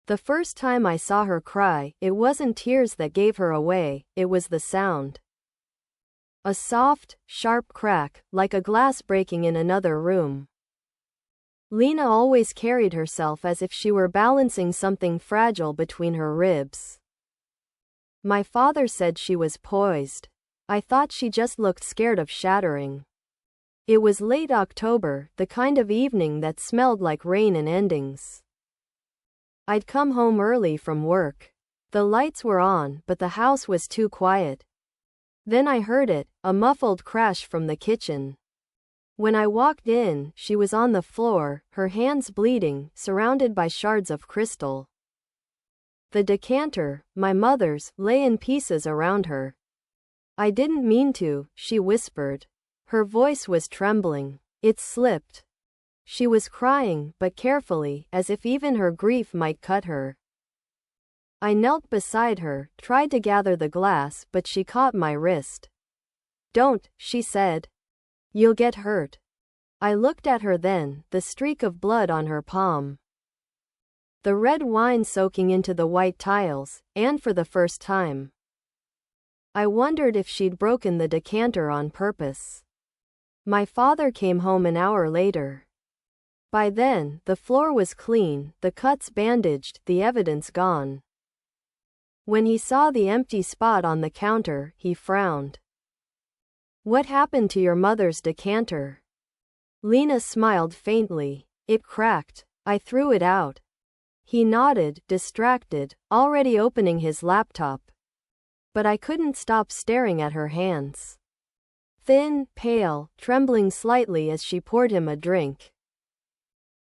The first time I saw her cry, it wasn't tears that gave her away, it was the sound. A soft, sharp crack, like a glass breaking in another room. Lena always carried herself as if she were balancing something fragile between her ribs. My father said she was poised. I thought she just looked scared of shattering. It was late October, the kind of evening that smelled like rain and endings. I'd come home early from work. The lights were on, but the house was too quiet. Then I heard it, a muffled crash from the kitchen. When I walked in, she was on the floor, her hands bleeding, surrounded by shards of crystal. The decanter, my mother's, lay in pieces around her. "I didn't mean to," she whispered. Her voice was trembling. It slipped. She was crying, but carefully, as if even her grief might cut her. I knelt beside her, tried to gather the glass, but she caught my wrist. "Don't," she said. "You'll get hurt." I looked at her then, the streak of blood on her palm. The red wine soaking into the white tiles, and for the first time. I wondered if she'd broken the decanter on purpose. My father came home an hour later. By then, the floor was clean, the cuts bandaged, the evidence gone. When he saw the empty spot on the counter, he frowned. "What happened to your mother's decanter?" Lena smiled faintly. "It cracked. I threw it out." He nodded, distracted, already opening his laptop. But I couldn't stop staring at her hands. Thin, pale, trembling slightly as she poured him a drink.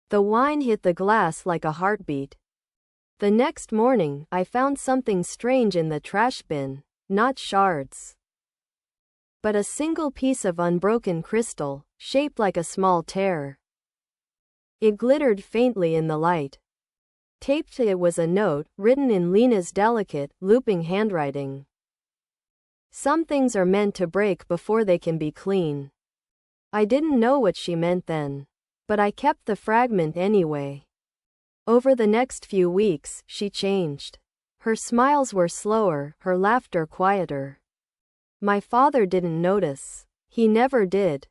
The wine hit the glass like a heartbeat. The next morning, I found something strange in the trash bin, not shards, but a single piece of unbroken crystal, shaped like a small tear. It glittered faintly in the light. Taped to it was a note, written in Lena's delicate, looping handwriting. "Some things are meant to break before they can be clean." I didn't know what she meant then, but I kept the fragment anyway. Over the next few weeks, she changed. Her smiles were slower, her laughter quieter. My father didn't notice. He never did.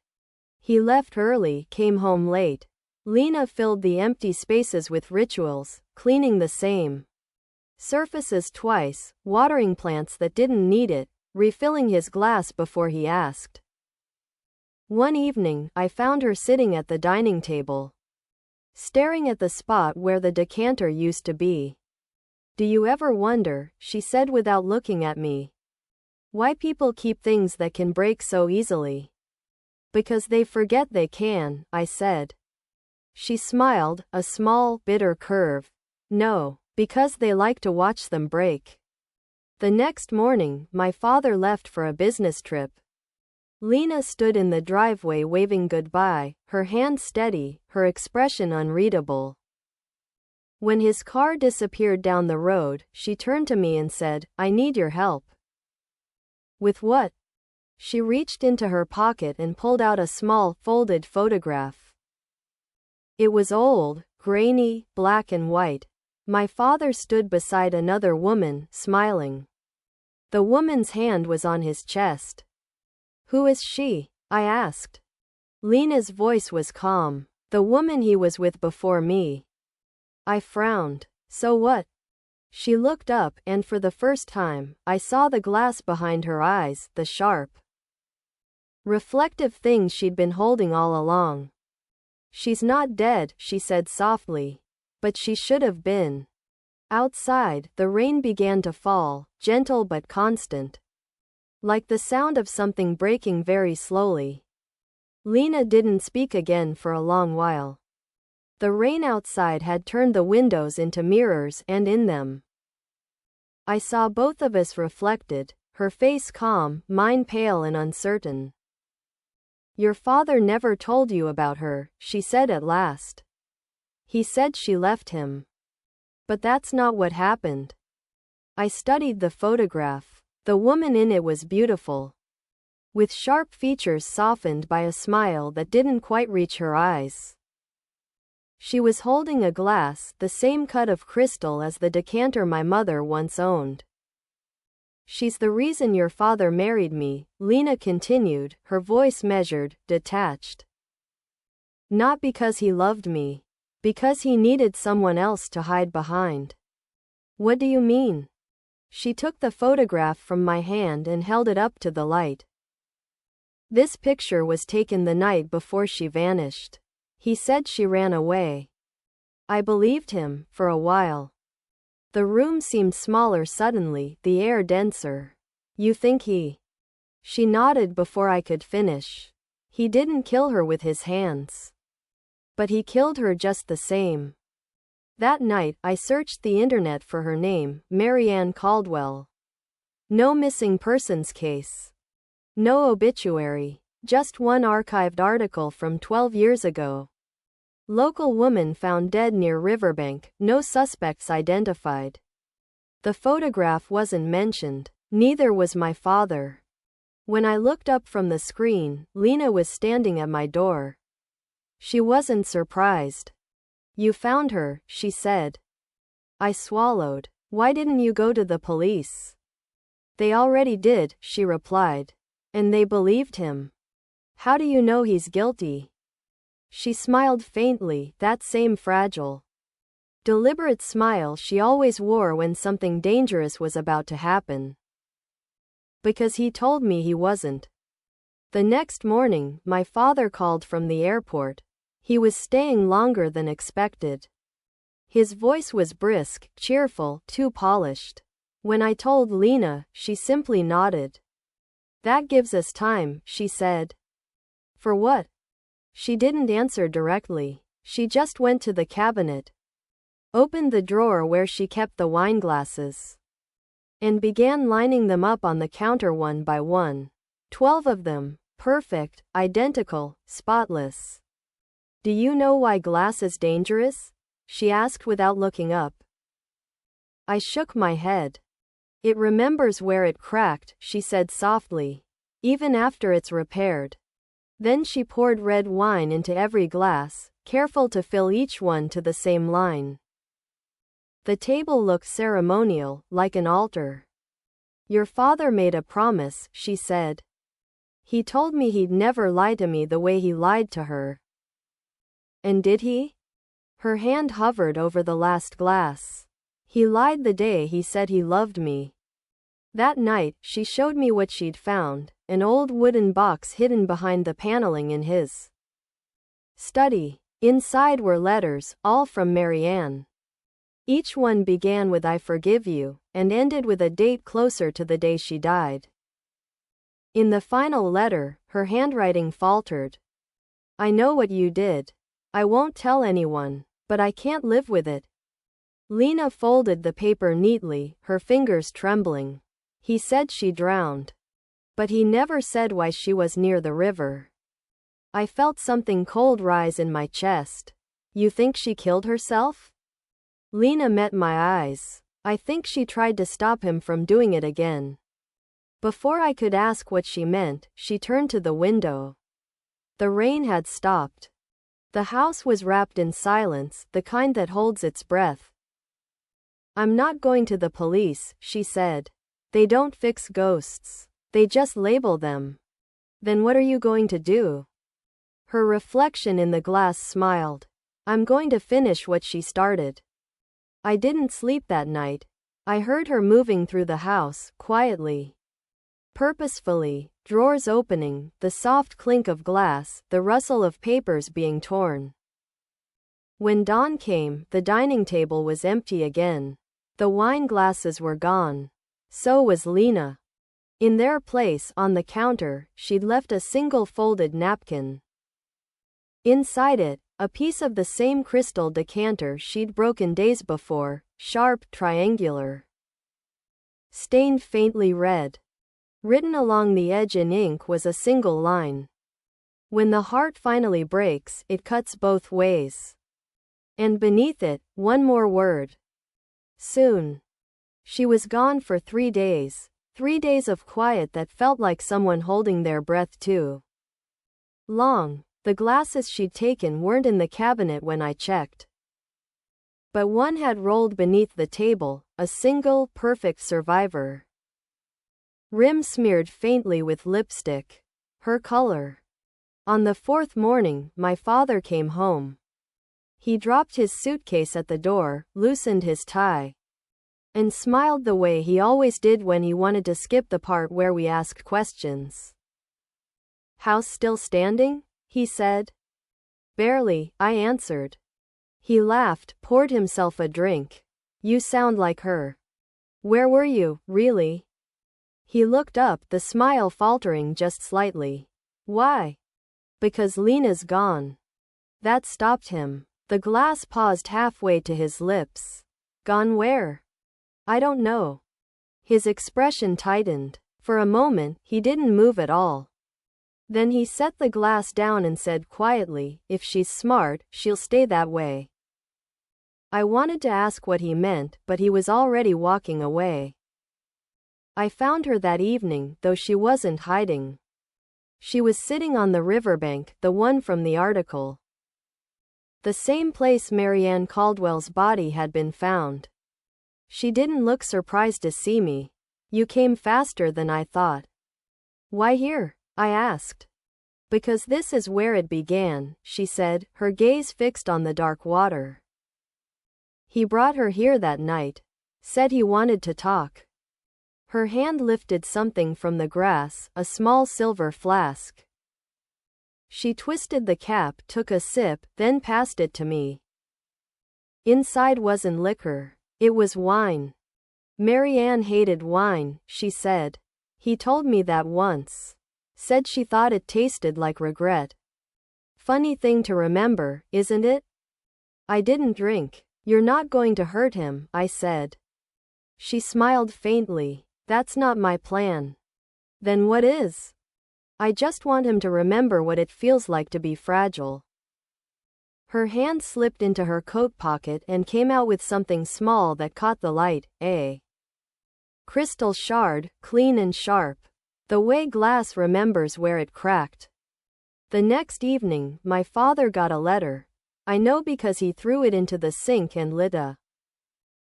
He left early, came home late. Lena filled the empty spaces with rituals, cleaning the same surfaces twice, watering plants that didn't need it, refilling his glass before he asked. One evening, I found her sitting at the dining table, staring at the spot where the decanter used to be. "Do you ever wonder," she said without looking at me, "why people keep things that can break so easily?" "Because they forget they can," I said. She smiled, a small, bitter curve. "No, because they like to watch them break." The next morning, my father left for a business trip. Lena stood in the driveway waving goodbye, her hand steady, her expression unreadable. When his car disappeared down the road, she turned to me and said, "I need your help." "With what?" She reached into her pocket and pulled out a small, folded photograph. It was old, grainy, black and white. My father stood beside another woman, smiling. The woman's hand was on his chest. "Who is she?" I asked. Lena's voice was calm. "The woman he was with before me." I frowned. "So what?" She looked up, and for the first time, I saw the glass behind her eyes, the sharp, reflective thing she'd been holding all along. "She's not dead," she said softly. "But she should have been." Outside, the rain began to fall, gentle but constant, like the sound of something breaking very slowly. Lena didn't speak again for a long while. The rain outside had turned the windows into mirrors, and in them, I saw both of us reflected, her face calm, mine pale and uncertain. "Your father never told you about her," she said at last. "He said she left him. But that's not what happened." I studied the photograph. The woman in it was beautiful, with sharp features softened by a smile that didn't quite reach her eyes. She was holding a glass, the same cut of crystal as the decanter my mother once owned. She's the reason your father married me, Lena continued, her voice measured, detached. Not because he loved me. Because he needed someone else to hide behind. What do you mean? She took the photograph from my hand and held it up to the light. This picture was taken the night before she vanished. He said she ran away. I believed him, for a while. The room seemed smaller suddenly, the air denser. You think he? She nodded before I could finish. He didn't kill her with his hands. But he killed her just the same. That night, I searched the internet for her name, Marianne Caldwell. No missing persons case. No obituary. Just one archived article from 12 years ago. Local woman found dead near riverbank, no suspects identified. The photograph wasn't mentioned. Neither was my father. When I looked up from the screen, Lena was standing at my door. She wasn't surprised. You found her, she said. I swallowed. Why didn't you go to the police? They already did, she replied. And they believed him. How do you know he's guilty? She smiled faintly, that same fragile, deliberate smile she always wore when something dangerous was about to happen. Because he told me he wasn't. The next morning, my father called from the airport. He was staying longer than expected. His voice was brisk, cheerful, too polished. When I told Lena, she simply nodded. That gives us time, she said. For what? She didn't answer directly. She just went to the cabinet, opened the drawer where she kept the wine glasses, and began lining them up on the counter one by one. 12 of them. Perfect, identical, spotless. Do you know why glass is dangerous? She asked without looking up. I shook my head. It remembers where it cracked, she said softly. Even after it's repaired. Then she poured red wine into every glass, careful to fill each one to the same line. The table looked ceremonial, like an altar. Your father made a promise, she said. He told me he'd never lie to me the way he lied to her. And did he? Her hand hovered over the last glass. He lied the day he said he loved me. That night, she showed me what she'd found, an old wooden box hidden behind the paneling in his study. Inside were letters, all from Marianne. Each one began with I forgive you, and ended with a date closer to the day she died. In the final letter, her handwriting faltered. I know what you did. I won't tell anyone, but I can't live with it. Lena folded the paper neatly, her fingers trembling. He said she drowned. But he never said why she was near the river. I felt something cold rise in my chest. You think she killed herself? Lena met my eyes. I think she tried to stop him from doing it again. Before I could ask what she meant, she turned to the window. The rain had stopped. The house was wrapped in silence, the kind that holds its breath. I'm not going to the police, she said. They don't fix ghosts. They just label them. Then what are you going to do? Her reflection in the glass smiled. I'm going to finish what she started. I didn't sleep that night. I heard her moving through the house, quietly. Purposefully, drawers opening, the soft clink of glass, the rustle of papers being torn. When dawn came, the dining table was empty again. The wine glasses were gone. So was Lena. In their place, on the counter, she'd left a single folded napkin. Inside it, a piece of the same crystal decanter she'd broken days before, sharp, triangular, stained faintly red. Written along the edge in ink was a single line. When the heart finally breaks, it cuts both ways. And beneath it, one more word. Soon. She was gone for 3 days. 3 days of quiet that felt like someone holding their breath too long. The glasses she'd taken weren't in the cabinet when I checked. But one had rolled beneath the table, a single, perfect survivor. Rim smeared faintly with lipstick. Her color. On the fourth morning, my father came home. He dropped his suitcase at the door, loosened his tie, and smiled the way he always did when he wanted to skip the part where we asked questions. "House still standing?" he said. "Barely," I answered. He laughed, poured himself a drink. "You sound like her. Where were you, really?" He looked up, the smile faltering just slightly. "Why?" "Because Lena's gone." That stopped him. The glass paused halfway to his lips. "Gone where?" "I don't know." His expression tightened. For a moment, he didn't move at all. Then he set the glass down and said quietly, "If she's smart, she'll stay that way." I wanted to ask what he meant, but he was already walking away. I found her that evening, though she wasn't hiding. She was sitting on the riverbank, the one from the article. The same place Marianne Caldwell's body had been found. She didn't look surprised to see me. "You came faster than I thought." "Why here?" I asked. "Because this is where it began," she said, her gaze fixed on the dark water. "He brought her here that night. Said he wanted to talk." Her hand lifted something from the grass, a small silver flask. She twisted the cap, took a sip, then passed it to me. Inside wasn't liquor. It was wine. "Marianne hated wine," she said. "He told me that once. Said she thought it tasted like regret. Funny thing to remember, isn't it?" "I didn't drink." "You're not going to hurt him," I said. She smiled faintly. "That's not my plan." "Then what is?" "I just want him to remember what it feels like to be fragile." Her hand slipped into her coat pocket and came out with something small that caught the light, a crystal shard, clean and sharp. The way glass remembers where it cracked. The next evening, my father got a letter. I know because he threw it into the sink and lit a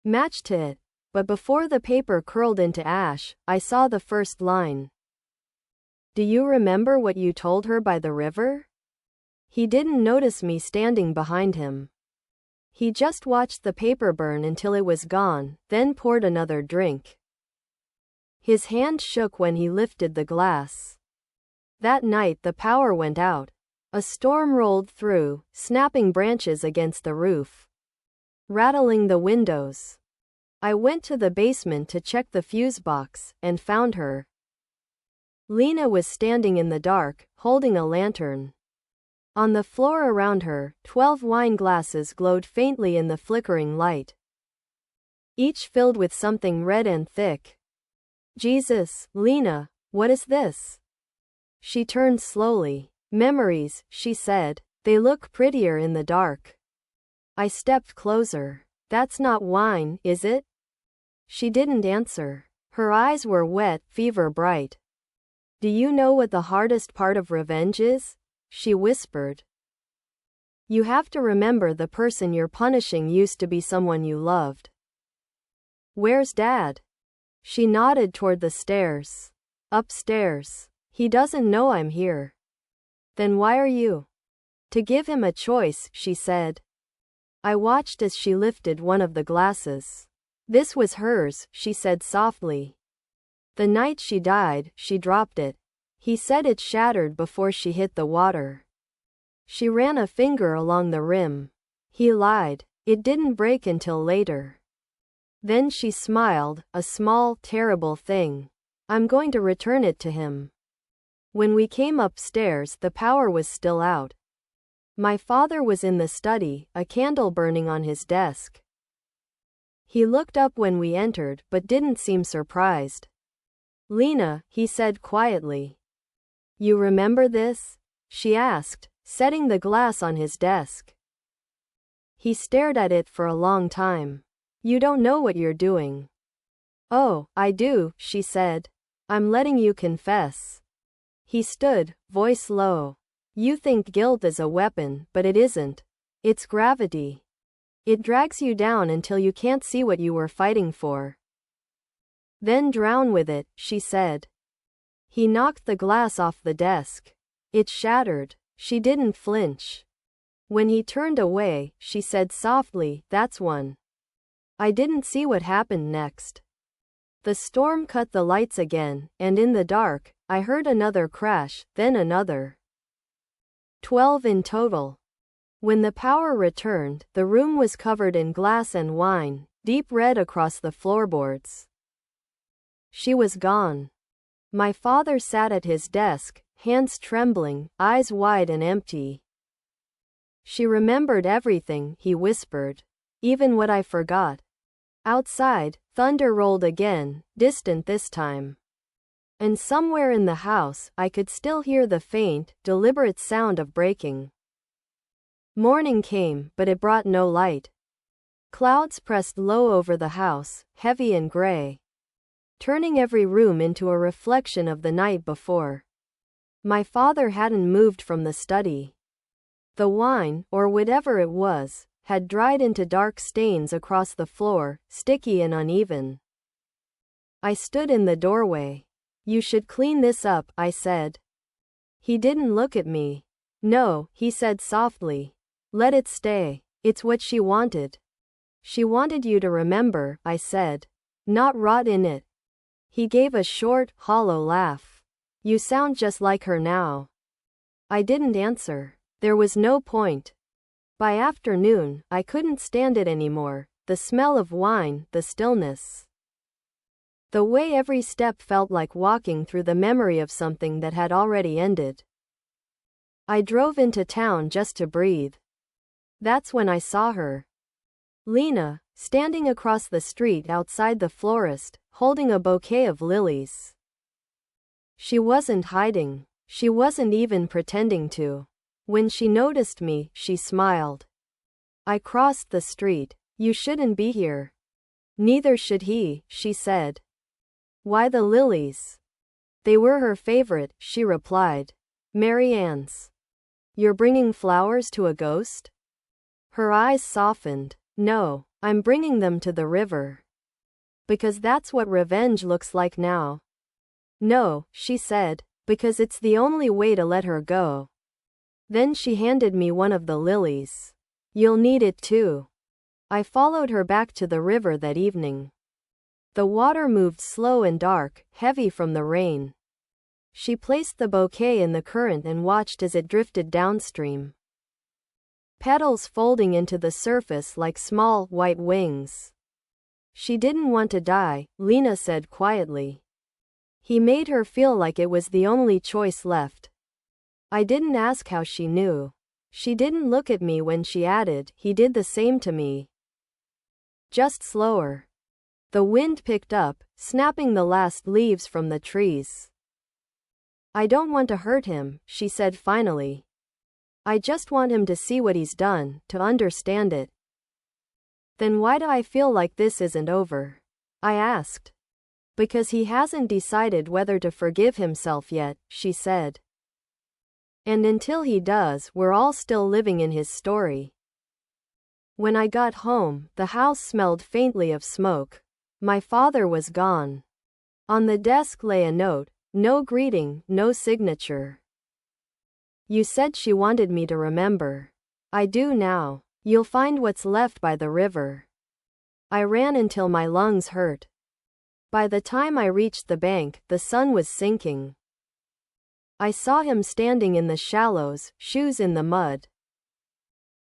match to it. But before the paper curled into ash, I saw the first line. "Do you remember what you told her by the river?" He didn't notice me standing behind him. He just watched the paper burn until it was gone, then poured another drink. His hand shook when he lifted the glass. That night the power went out. A storm rolled through, snapping branches against the roof, rattling the windows. I went to the basement to check the fuse box, and found her. Lena was standing in the dark, holding a lantern. On the floor around her, 12 wine glasses glowed faintly in the flickering light, each filled with something red and thick. "Jesus, Lena, what is this?" She turned slowly. "Memories," she said. "They look prettier in the dark." I stepped closer. "That's not wine, is it?" She didn't answer. Her eyes were wet, fever bright. "Do you know what the hardest part of revenge is?" she whispered. "You have to remember the person you're punishing used to be someone you loved." "Where's Dad?" She nodded toward the stairs. "Upstairs. He doesn't know I'm here." "Then why are you?" "To give him a choice," she said. I watched as she lifted one of the glasses. "This was hers," she said softly. "The night she died, she dropped it." He said it shattered before she hit the water. She ran a finger along the rim. He lied. It didn't break until later. Then she smiled, a small, terrible thing. "I'm going to return it to him." When we came upstairs, the power was still out. My father was in the study, a candle burning on his desk. He looked up when we entered, but didn't seem surprised. "Lena," he said quietly. "You remember this?" she asked, setting the glass on his desk. He stared at it for a long time. "You don't know what you're doing." "Oh, I do," she said. "I'm letting you confess." He stood, voice low. You think guilt is a weapon, but it isn't. It's gravity. It drags you down until you can't see what you were fighting for. Then drown with it, she said. He knocked the glass off the desk. It shattered. She didn't flinch. When he turned away, she said softly, "That's one." I didn't see what happened next. The storm cut the lights again, and in the dark, I heard another crash, then another. 12 in total. When the power returned, the room was covered in glass and wine, deep red across the floorboards. She was gone. My father sat at his desk, hands trembling, eyes wide and empty. She remembered everything, he whispered. Even what I forgot. Outside, thunder rolled again, distant this time. And somewhere in the house, I could still hear the faint, deliberate sound of breaking. Morning came, but it brought no light. Clouds pressed low over the house, heavy and gray, turning every room into a reflection of the night before. My father hadn't moved from the study. The wine, or whatever it was, had dried into dark stains across the floor, sticky and uneven. I stood in the doorway. You should clean this up, I said. He didn't look at me. No, he said softly. Let it stay. It's what she wanted. She wanted you to remember, I said. Not rot in it. He gave a short, hollow laugh. You sound just like her now. I didn't answer. There was no point. By afternoon, I couldn't stand it anymore. The smell of wine, the stillness. The way every step felt like walking through the memory of something that had already ended. I drove into town just to breathe. That's when I saw her. Lena, standing across the street outside the florist, holding a bouquet of lilies. She wasn't hiding. She wasn't even pretending to. When she noticed me, she smiled. I crossed the street. You shouldn't be here. Neither should he, she said. Why the lilies? They were her favorite, she replied. Mary Ann's. You're bringing flowers to a ghost? Her eyes softened. No, I'm bringing them to the river. Because that's what revenge looks like now. No, she said, because it's the only way to let her go. Then she handed me one of the lilies. You'll need it too. I followed her back to the river that evening. The water moved slow and dark, heavy from the rain. She placed the bouquet in the current and watched as it drifted downstream. Petals folding into the surface like small, white wings. She didn't want to die, Lena said quietly. He made her feel like it was the only choice left. I didn't ask how she knew. She didn't look at me when she added, he did the same to me. Just slower. The wind picked up, snapping the last leaves from the trees. I don't want to hurt him, she said finally. I just want him to see what he's done, to understand it. Then why do I feel like this isn't over? I asked. Because he hasn't decided whether to forgive himself yet, she said. And until he does, we're all still living in his story. When I got home, the house smelled faintly of smoke. My father was gone. On the desk lay a note, no greeting, no signature. You said she wanted me to remember. I do now. You'll find what's left by the river. I ran until my lungs hurt. By the time I reached the bank, the sun was sinking. I saw him standing in the shallows, shoes in the mud.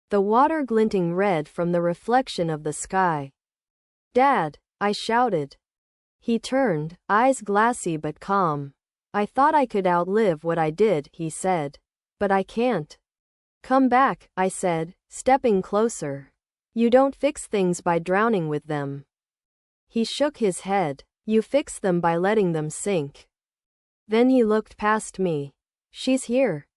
The water glinting red from the reflection of the sky. Dad, I shouted. He turned, eyes glassy but calm. I thought I could outlive what I did, he said. But I can't. Come back, I said, stepping closer. You don't fix things by drowning with them. He shook his head. You fix them by letting them sink. Then he looked past me. She's here.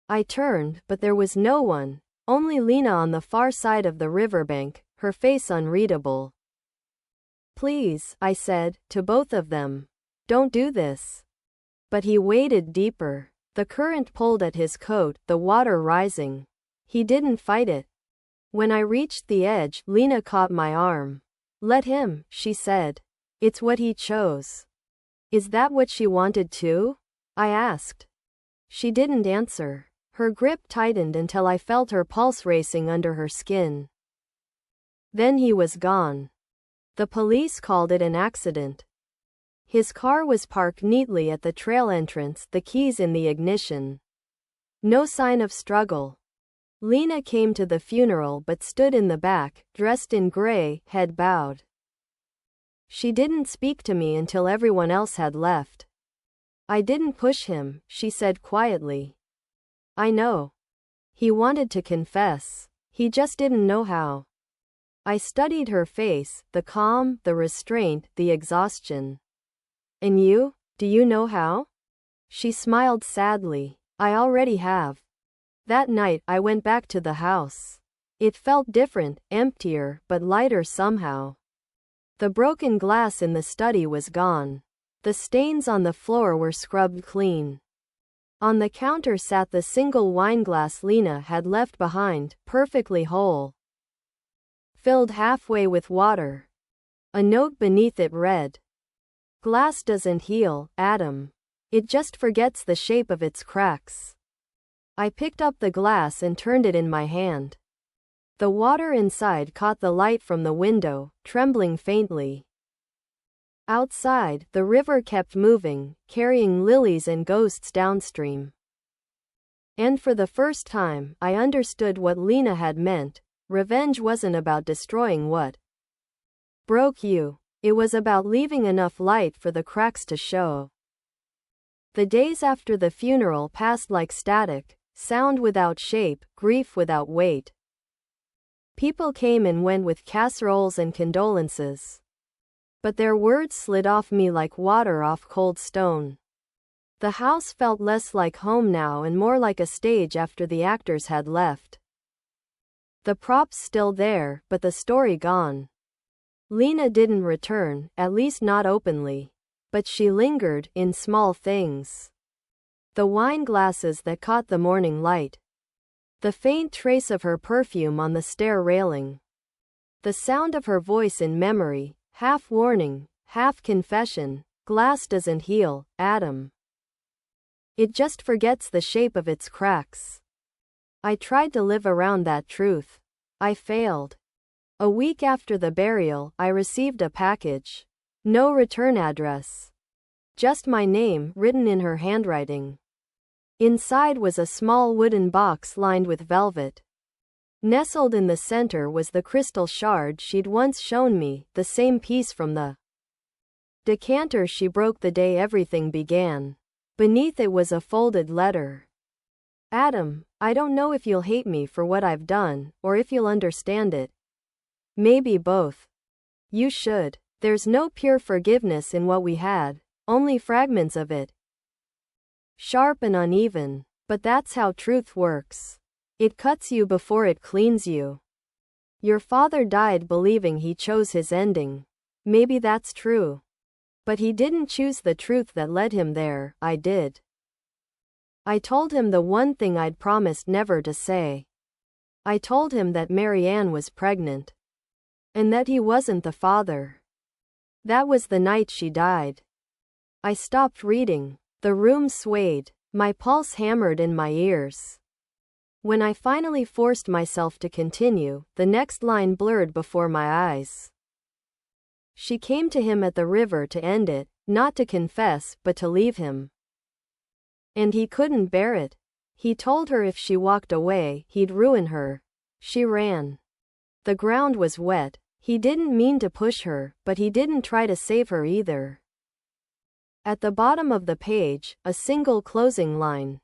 I turned, but there was no one, only Lena on the far side of the riverbank, her face unreadable. Please, I said, to both of them. Don't do this. But he waded deeper. The current pulled at his coat, the water rising. He didn't fight it. When I reached the edge, Lena caught my arm. Let him, she said. It's what he chose. Is that what she wanted too? I asked. She didn't answer. Her grip tightened until I felt her pulse racing under her skin. Then he was gone. The police called it an accident. His car was parked neatly at the trail entrance, the keys in the ignition. No sign of struggle. Lena came to the funeral but stood in the back, dressed in gray, head bowed. She didn't speak to me until everyone else had left. I didn't push him, she said quietly. I know. He wanted to confess. He just didn't know how. I studied her face, the calm, the restraint, the exhaustion. And you? Do you know how? She smiled sadly. I already have. That night, I went back to the house. It felt different, emptier, but lighter somehow. The broken glass in the study was gone. The stains on the floor were scrubbed clean. On the counter sat the single wineglass Lena had left behind, perfectly whole. Filled halfway with water. A note beneath it read, "Glass doesn't heal, Adam. It just forgets the shape of its cracks." I picked up the glass and turned it in my hand. The water inside caught the light from the window, trembling faintly. Outside, the river kept moving, carrying lilies and ghosts downstream. And for the first time, I understood what Lena had meant. Revenge wasn't about destroying what broke you. It was about leaving enough light for the cracks to show. The days after the funeral passed like static, sound without shape, grief without weight. People came and went with casseroles and condolences. But their words slid off me like water off cold stone. The house felt less like home now and more like a stage after the actors had left. The props still there, but the story gone. Lena didn't return, at least not openly. But she lingered, in small things. The wine glasses that caught the morning light. The faint trace of her perfume on the stair railing. The sound of her voice in memory, half warning, half confession. Glass doesn't heal, Adam. It just forgets the shape of its cracks. I tried to live around that truth. I failed. A week after the burial, I received a package. No return address. Just my name, written in her handwriting. Inside was a small wooden box lined with velvet. Nestled in the center was the crystal shard she'd once shown me, the same piece from the decanter she broke the day everything began. Beneath it was a folded letter. Adam, I don't know if you'll hate me for what I've done, or if you'll understand it. Maybe both. You should. There's no pure forgiveness in what we had, only fragments of it. Sharp and uneven. But that's how truth works. It cuts you before it cleans you. Your father died believing he chose his ending. Maybe that's true. But he didn't choose the truth that led him there, I did. I told him the one thing I'd promised never to say. I told him that Marianne was pregnant. And that he wasn't the father. That was the night she died. I stopped reading. The room swayed. My pulse hammered in my ears. When I finally forced myself to continue, the next line blurred before my eyes. She came to him at the river to end it, not to confess, but to leave him. And he couldn't bear it. He told her if she walked away, he'd ruin her. She ran. The ground was wet. He didn't mean to push her, but he didn't try to save her either. At the bottom of the page, a single closing line.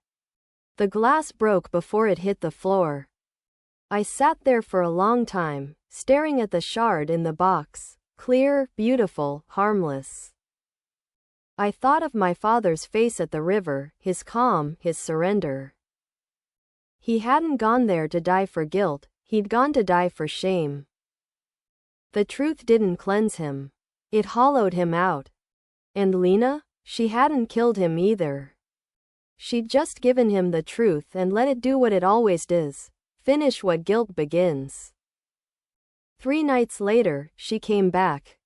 The glass broke before it hit the floor. I sat there for a long time, staring at the shard in the box, clear, beautiful, harmless. I thought of my father's face at the river, his calm, his surrender. He hadn't gone there to die for guilt, he'd gone to die for shame. The truth didn't cleanse him. It hollowed him out. And Lena? She hadn't killed him either. She'd just given him the truth and let it do what it always does. Finish what guilt begins. 3 nights later, she came back.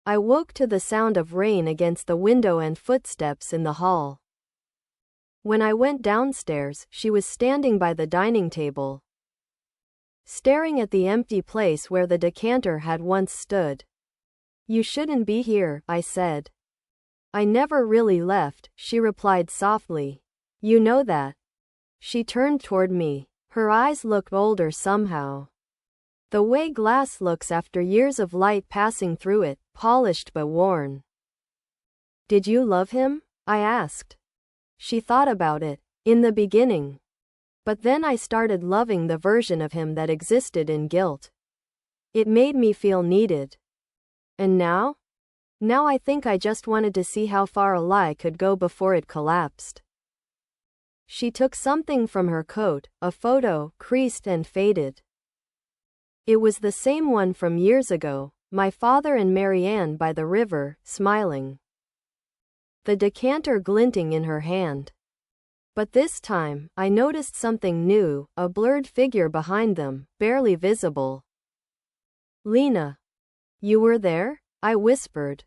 I woke to the sound of rain against the window and footsteps in the hall. When I went downstairs, she was standing by the dining table, staring at the empty place where the decanter had once stood. You shouldn't be here, I said. I never really left, she replied softly. You know that. She turned toward me. Her eyes looked older somehow. The way glass looks after years of light passing through it, polished but worn. Did you love him? I asked. She thought about it. In the beginning. But then I started loving the version of him that existed in guilt. It made me feel needed. And now? Now I think I just wanted to see how far a lie could go before it collapsed. She took something from her coat, a photo, creased and faded. It was the same one from years ago, my father and Marianne by the river, smiling. The decanter glinting in her hand. But this time, I noticed something new, a blurred figure behind them, barely visible. Lena. You were there? I whispered.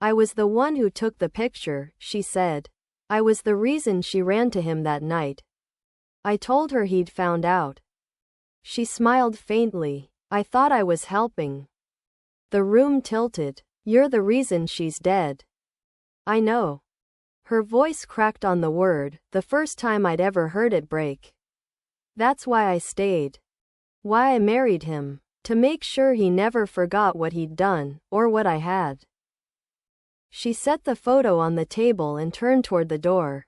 I was the one who took the picture, she said. I was the reason she ran to him that night. I told her he'd found out. She smiled faintly. I thought I was helping. The room tilted. You're the reason she's dead. I know. Her voice cracked on the word, the first time I'd ever heard it break. That's why I stayed. Why I married him. To make sure he never forgot what he'd done, or what I had. She set the photo on the table and turned toward the door.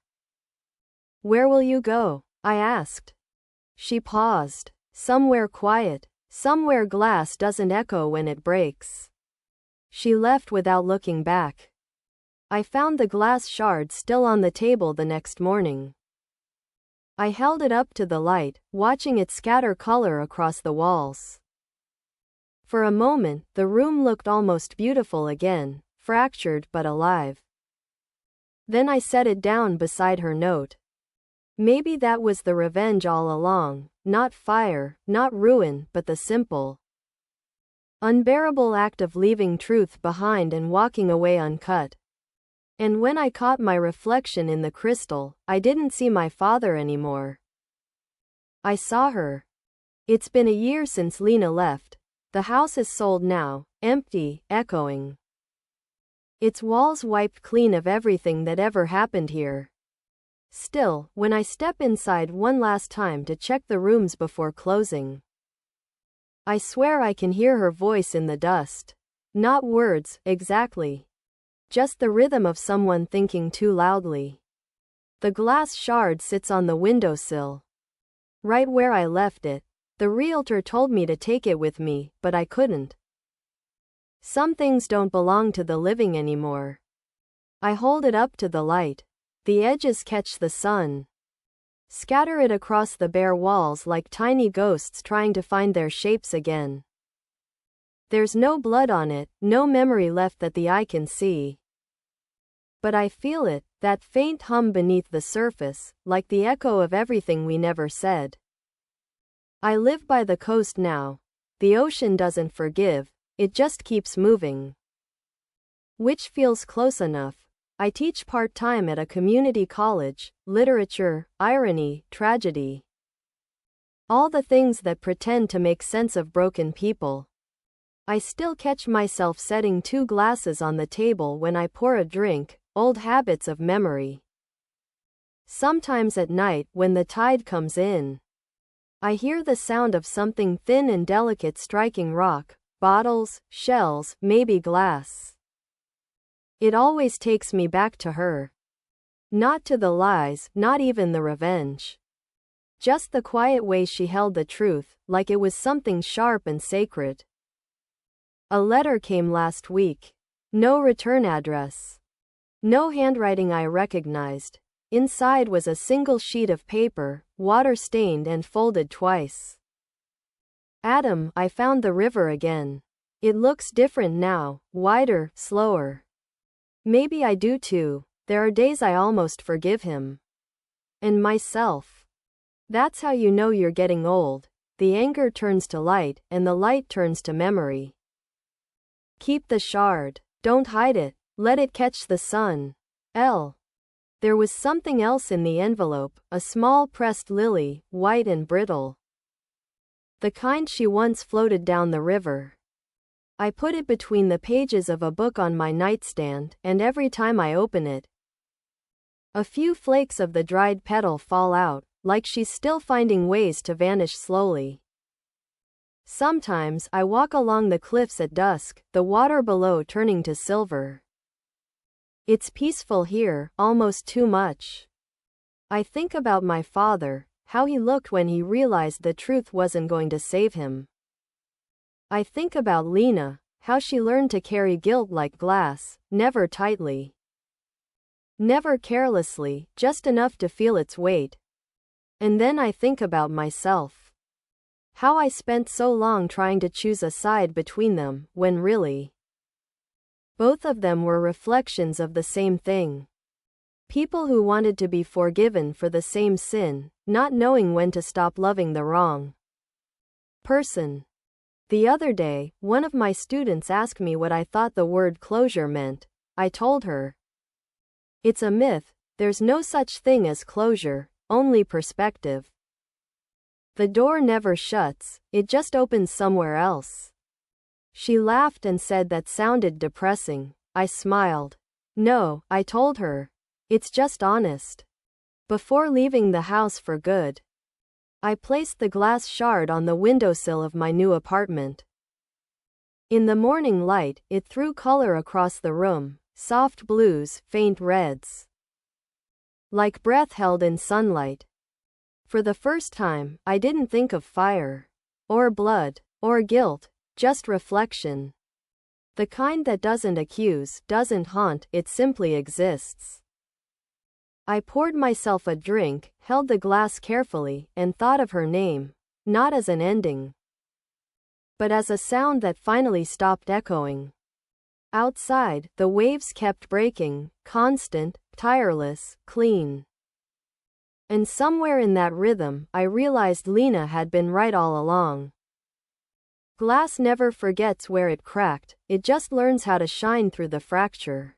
Where will you go? I asked. She paused. Somewhere quiet. Somewhere glass doesn't echo when it breaks. She left without looking back. I found the glass shard still on the table the next morning. I held it up to the light, watching it scatter color across the walls. For a moment, the room looked almost beautiful again, fractured but alive. Then I set it down beside her note. Maybe that was the revenge all along, not fire, not ruin, but the simple, unbearable act of leaving truth behind and walking away uncut. And when I caught my reflection in the crystal, I didn't see my father anymore. I saw her. It's been a year since Lena left. The house is sold now, empty, echoing. Its walls wiped clean of everything that ever happened here. Still, when I step inside one last time to check the rooms before closing, I swear I can hear her voice in the dust. Not words, exactly. Just the rhythm of someone thinking too loudly. The glass shard sits on the windowsill. Right where I left it. The realtor told me to take it with me, but I couldn't. Some things don't belong to the living anymore. I hold it up to the light. The edges catch the sun. Scatter it across the bare walls like tiny ghosts trying to find their shapes again. There's no blood on it, no memory left that the eye can see. But I feel it, that faint hum beneath the surface, like the echo of everything we never said. I live by the coast now. The ocean doesn't forgive, it just keeps moving. Which feels close enough. I teach part-time at a community college, literature, irony, tragedy. All the things that pretend to make sense of broken people. I still catch myself setting 2 glasses on the table when I pour a drink, old habits of memory. Sometimes at night when the tide comes in, I hear the sound of something thin and delicate striking rock, bottles, shells, maybe glass. It always takes me back to her. Not to the lies, not even the revenge. Just the quiet way she held the truth, like it was something sharp and sacred. A letter came last week. No return address. No handwriting I recognized. Inside was a single sheet of paper, water-stained and folded twice. Adam, I found the river again. It looks different now, wider, slower. Maybe I do too. There are days I almost forgive him. And myself. That's how you know you're getting old. The anger turns to light, and the light turns to memory. Keep the shard. Don't hide it. Let it catch the sun. L. There was something else in the envelope, a small pressed lily, white and brittle. The kind she once floated down the river. I put it between the pages of a book on my nightstand, and every time I open it, a few flakes of the dried petal fall out, like she's still finding ways to vanish slowly. Sometimes I walk along the cliffs at dusk, the water below turning to silver. It's peaceful here, almost too much. I think about my father, how he looked when he realized the truth wasn't going to save him. I think about Lena, how she learned to carry guilt like glass, never tightly, never carelessly, just enough to feel its weight. And then I think about myself. How I spent so long trying to choose a side between them, when really, both of them were reflections of the same thing. People who wanted to be forgiven for the same sin, not knowing when to stop loving the wrong person. The other day, one of my students asked me what I thought the word closure meant. I told her, it's a myth, there's no such thing as closure, only perspective. The door never shuts, it just opens somewhere else. She laughed and said that sounded depressing. I smiled. No, I told her. It's just honest. Before leaving the house for good, I placed the glass shard on the windowsill of my new apartment. In the morning light, it threw color across the room, soft blues, faint reds, like breath held in sunlight. For the first time, I didn't think of fire, or blood, or guilt. Just reflection. The kind that doesn't accuse, doesn't haunt, it simply exists. I poured myself a drink, held the glass carefully, and thought of her name, not as an ending, but as a sound that finally stopped echoing. Outside, the waves kept breaking, constant, tireless, clean. And somewhere in that rhythm, I realized Lena had been right all along. Glass never forgets where it cracked, it just learns how to shine through the fracture.